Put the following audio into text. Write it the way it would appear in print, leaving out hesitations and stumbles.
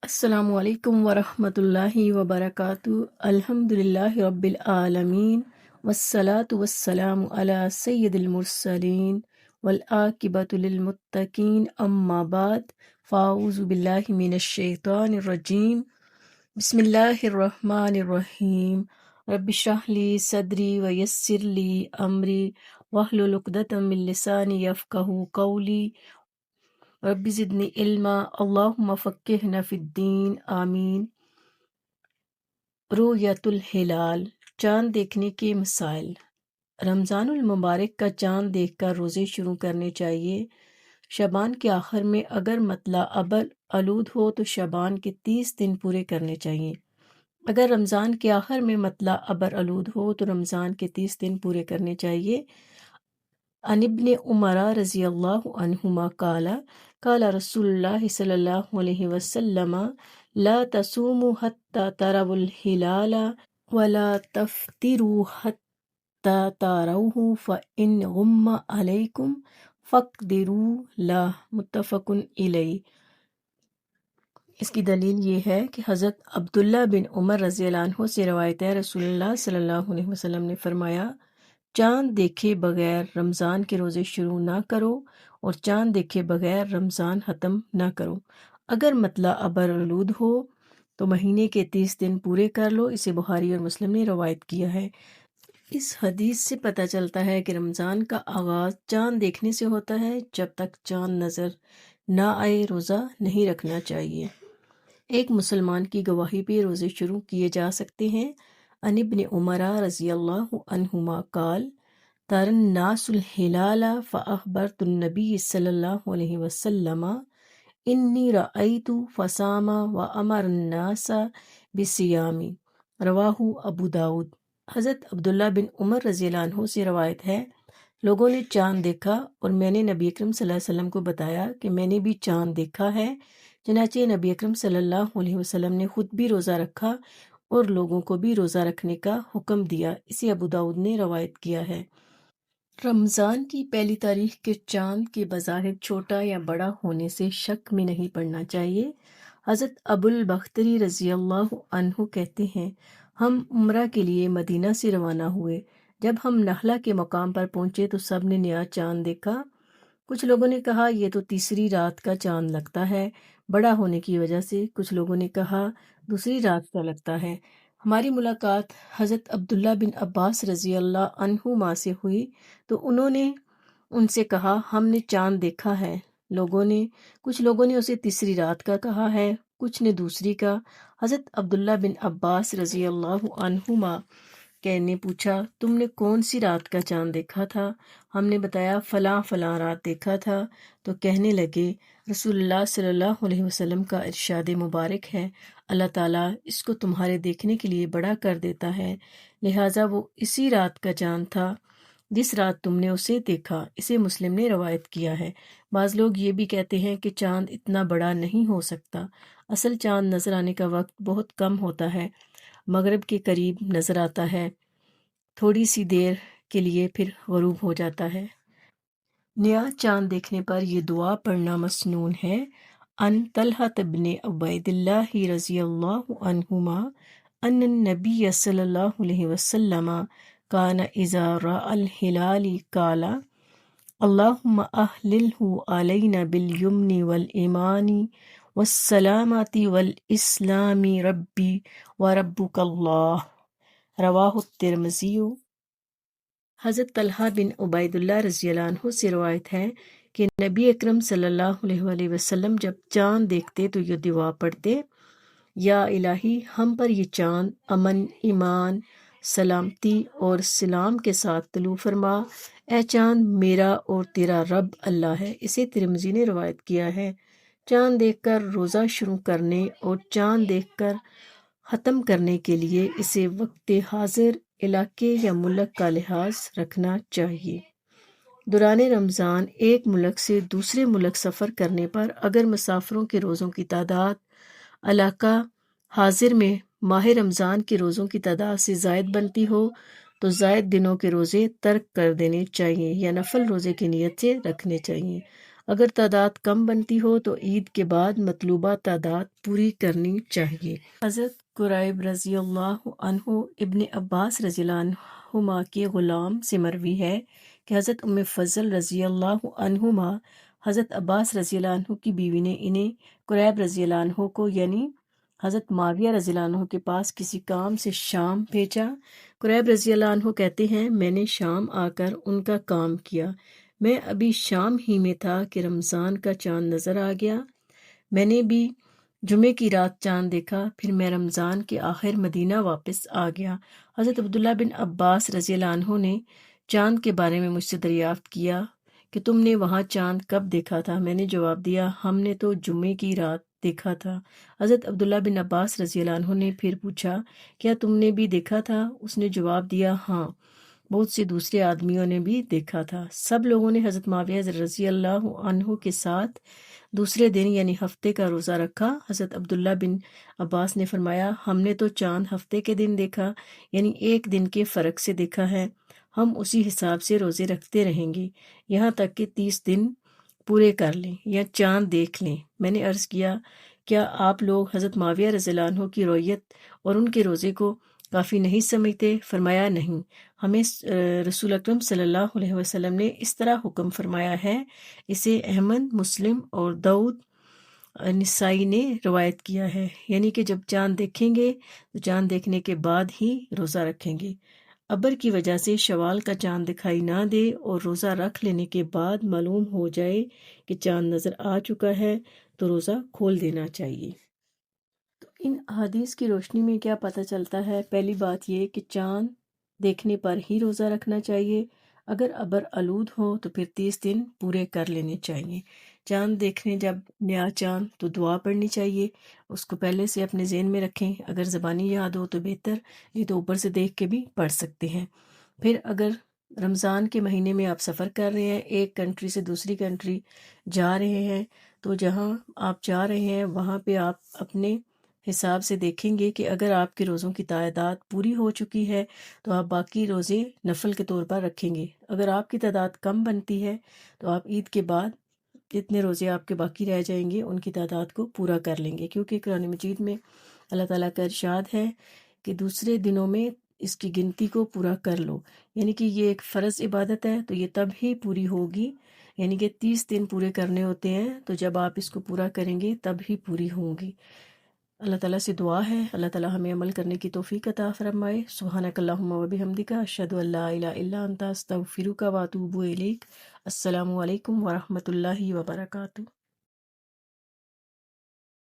السلام علیکم ورحمۃ اللہ وبرکاتہ۔ الحمدللہ رب العالمین والصلاة والسلام علی سید المرسلین والعاقبۃ للمتقین، اما بعد فاعوذ باللہ من الشیطان الرجیم، بسم اللہ الرحمن الرحیم۔ رب اشرح لی صدری ویسر لی امری واحلل عقدۃ من لسانی یفقہوا قولی، رب زدنی علما اللہم فقہنا فی الدین، آمین۔ رؤیت الہلال، چاند دیکھنے کے مسائل۔ رمضان المبارک کا چاند دیکھ کر روزے شروع کرنے چاہیے۔ شعبان کے آخر میں اگر مطلع ابر آلود ہو تو شعبان کے 30 دن پورے کرنے چاہیے۔ اگر رمضان کے آخر میں مطلع ابر آلود ہو تو رمضان کے 30 دن پورے کرنے چاہیے۔ عن ابن عمر رضی اللہ عنہما قال قال رسول اللہ صلی اللہ علیہ وسلم لا تصوموا حتى تروا الهلال ولا تفطروا حتى تروه فإن غم عليكم فاقدروا له، متفق علیہ۔ اس کی دلیل یہ ہے کہ حضرت عبداللہ بن عمر رضی اللہ عنہ سے روایت ہے، رسول اللہ صلی اللہ علیہ وسلم نے فرمایا، چاند دیکھے بغیر رمضان کے روزے شروع نہ کرو اور چاند دیکھے بغیر رمضان ختم نہ کرو۔ اگر مطلع ابر آلود ہو تو مہینے کے 30 دن پورے کر لو۔ اسے بخاری اور مسلم نے روایت کیا ہے۔ اس حدیث سے پتہ چلتا ہے کہ رمضان کا آغاز چاند دیکھنے سے ہوتا ہے۔ جب تک چاند نظر نہ آئے روزہ نہیں رکھنا چاہیے۔ ایک مسلمان کی گواہی پہ روزے شروع کیے جا سکتے ہیں۔ عن ابن عمر رضی اللہ عنہما قال ترى الناس الهلال فأخبرت النبي صلی اللہ علیہ وسلم انی رأیت فصام وأمر الناس بالصيام، رواہ ابو داود۔ حضرت عبداللہ بن عمر رضی اللہ عنہ سے روایت ہے، لوگوں نے چاند دیکھا اور میں نے نبی اکرم صلی اللہ علیہ وسلم کو بتایا کہ میں نے بھی چاند دیکھا ہے۔ چنانچہ نبی اکرم صلی اللہ علیہ وسلم نے خود بھی روزہ رکھا اور لوگوں کو بھی روزہ رکھنے کا حکم دیا۔ اسے ابو داؤد نے روایت کیا ہے۔ رمضان کی پہلی تاریخ کے چاند کے بظاہر چھوٹا یا بڑا ہونے سے شک میں نہیں پڑنا چاہیے۔ حضرت ابو البختری رضی اللہ عنہ کہتے ہیں، ہم عمرہ کے لیے مدینہ سے روانہ ہوئے۔ جب ہم نخلا کے مقام پر پہنچے تو سب نے نیا چاند دیکھا۔ کچھ لوگوں نے کہا یہ تو تیسری رات کا چاند لگتا ہے بڑا ہونے کی وجہ سے، کچھ لوگوں نے کہا دوسری رات کا لگتا ہے۔ ہماری ملاقات حضرت عبداللہ بن عباس رضی اللہ عنہما سے ہوئی تو انہوں نے ان سے کہا ہم نے چاند دیکھا ہے۔ کچھ لوگوں نے اسے تیسری رات کا کہا ہے، کچھ نے دوسری کا۔ حضرت عبداللہ بن عباس رضی اللہ عنہما نے پوچھا تم نے کون سی رات کا چاند دیکھا تھا؟ ہم نے بتایا فلاں فلاں رات دیکھا تھا۔ تو کہنے لگے رسول اللہ صلی اللہ علیہ وسلم کا ارشاد مبارک ہے، اللہ تعالیٰ اس کو تمہارے دیکھنے کے لیے بڑا کر دیتا ہے، لہٰذا وہ اسی رات کا چاند تھا جس رات تم نے اسے دیکھا۔ اسے مسلم نے روایت کیا ہے۔ بعض لوگ یہ بھی کہتے ہیں کہ چاند اتنا بڑا نہیں ہو سکتا، اصل چاند نظر آنے کا وقت بہت کم ہوتا ہے، مغرب کے قریب نظر آتا ہے، تھوڑی سی دیر کے لیے پھر غروب ہو جاتا ہے۔ نیا چاند دیکھنے پر یہ دعا پڑھنا مسنون ہے۔ ان طلحہ بن عبید اللہ رضی اللہ عنہما ان النبی صلی اللہ علیہ وسلم کان اذا رأى الہلال قال اللہم اہللہ علینا بالیمن والایمان والسلامۃ والاسلام ربی وربک اللہ، رواہ الترمذی۔ حضرت طلحہ بن عبید اللہ رضی اللہ عنہ سے روایت ہے کہ نبی اکرم صلی اللہ علیہ وآلہ وسلم جب چاند دیکھتے تو یہ دعا پڑھتے، یا الہی ہم پر یہ چاند امن، ایمان، سلامتی اور سلام کے ساتھ طلوع فرما، اے چاند میرا اور تیرا رب اللہ ہے۔ اسے ترمذی نے روایت کیا ہے۔ چاند دیکھ کر روزہ شروع کرنے اور چاند دیکھ کر ختم کرنے کے لیے اسے وقت حاضر، علاقے یا ملک کا لحاظ رکھنا چاہیے۔ دوران رمضان ایک ملک سے دوسرے ملک سفر کرنے پر اگر مسافروں کے روزوں کی تعداد علاقہ حاضر میں ماہ رمضان کے روزوں کی تعداد سے زائد بنتی ہو تو زائد دنوں کے روزے ترک کر دینے چاہیے یا نفل روزے کی نیت سے رکھنے چاہیے۔ اگر تعداد کم بنتی ہو تو عید کے بعد مطلوبہ تعداد پوری کرنی چاہیے۔ حضرت قریب رضی اللہ عنہ ابن عباس رضی اللہ عنہما کے غلام سے مروی ہے کہ حضرت ام فضل رضی اللہ عنہما حضرت عباس رضی اللہ عنہ کی بیوی نے انہیں قریب رضی اللہ عنہ کو یعنی حضرت معاویہ رضی اللہ عنہ کے پاس کسی کام سے شام بھیجا۔ قریب رضی اللہ عنہ کہتے ہیں میں نے شام آ کر ان کا کام کیا۔ میں ابھی شام ہی میں تھا کہ رمضان کا چاند نظر آ گیا۔ میں نے بھی جمعے کی رات چاند دیکھا، پھر میں رمضان کے آخر مدینہ واپس آ گیا۔ حضرت عبداللہ بن عباس رضی اللہ عنہ نے چاند کے بارے میں مجھ سے دریافت کیا کہ تم نے وہاں چاند کب دیکھا تھا؟ میں نے جواب دیا ہم نے تو جمعے کی رات دیکھا تھا۔ حضرت عبداللہ بن عباس رضی اللہ عنہ نے پھر پوچھا کیا تم نے بھی دیکھا تھا؟ اس نے جواب دیا ہاں، بہت سے دوسرے آدمیوں نے بھی دیکھا تھا۔ سب لوگوں نے حضرت معاویہ رضی اللہ عنہ کے ساتھ دوسرے دن یعنی ہفتے کا روزہ رکھا۔ حضرت عبداللہ بن عباس نے فرمایا ہم نے تو چاند ہفتے کے دن دیکھا، یعنی ایک دن کے فرق سے دیکھا ہے۔ ہم اسی حساب سے روزے رکھتے رہیں گے یہاں تک کہ 30 دن پورے کر لیں یا چاند دیکھ لیں۔ میں نے عرض کیا کیا آپ لوگ حضرت معاویہ رضی اللہ عنہ کی رویت اور ان کے روزے کو کافی نہیں سمجھتے؟ فرمایا نہیں، ہمیں رسول اکرم صلی اللہ علیہ وسلم نے اس طرح حکم فرمایا ہے۔ اسے احمد، مسلم اور داؤد نسائی نے روایت کیا ہے، یعنی کہ جب چاند دیکھیں گے تو چاند دیکھنے کے بعد ہی روزہ رکھیں گے۔ ابر کی وجہ سے شوال کا چاند دکھائی نہ دے اور روزہ رکھ لینے کے بعد معلوم ہو جائے کہ چاند نظر آ چکا ہے تو روزہ کھول دینا چاہیے۔ تو ان احادیث کی روشنی میں کیا پتہ چلتا ہے؟ پہلی بات یہ کہ چاند دیکھنے پر ہی روزہ رکھنا چاہیے۔ اگر ابر آلود ہو تو پھر 30 دن پورے کر لینے چاہیے۔ چاند دیکھنے جب نیا چاند تو دعا پڑھنی چاہیے، اس کو پہلے سے اپنے ذہن میں رکھیں، اگر زبانی یاد ہو تو بہتر، نہیں تو اوپر سے دیکھ کے بھی پڑھ سکتے ہیں۔ پھر اگر رمضان کے مہینے میں آپ سفر کر رہے ہیں، ایک کنٹری سے دوسری کنٹری جا رہے ہیں، تو جہاں آپ جا رہے ہیں وہاں پہ آپ اپنے حساب سے دیکھیں گے کہ اگر آپ کے روزوں کی تعداد پوری ہو چکی ہے تو آپ باقی روزے نفل کے طور پر رکھیں گے۔ اگر آپ کی تعداد کم بنتی ہے تو آپ عید کے بعد جتنے روزے آپ کے باقی رہ جائیں گے ان کی تعداد کو پورا کر لیں گے، کیونکہ قرآن مجید میں اللہ تعالیٰ کا ارشاد ہے کہ دوسرے دنوں میں اس کی گنتی کو پورا کر لو، یعنی کہ یہ ایک فرض عبادت ہے تو یہ تب ہی پوری ہوگی، یعنی کہ 30 دن پورے کرنے ہوتے ہیں تو جب آپ اس کو پورا کریں گے تب ہی پوری ہوں گی۔ اللہ تعالیٰ سے دعا ہے اللہ تعالیٰ ہمیں عمل کرنے کی توفیق عطا فرمائے۔ سبحانک اللہم و بحمدک، اشہد ان لا الہ الا انت، استغفرک و اتوب الیک۔ السلام علیکم ورحمۃ اللہ وبرکاتہ۔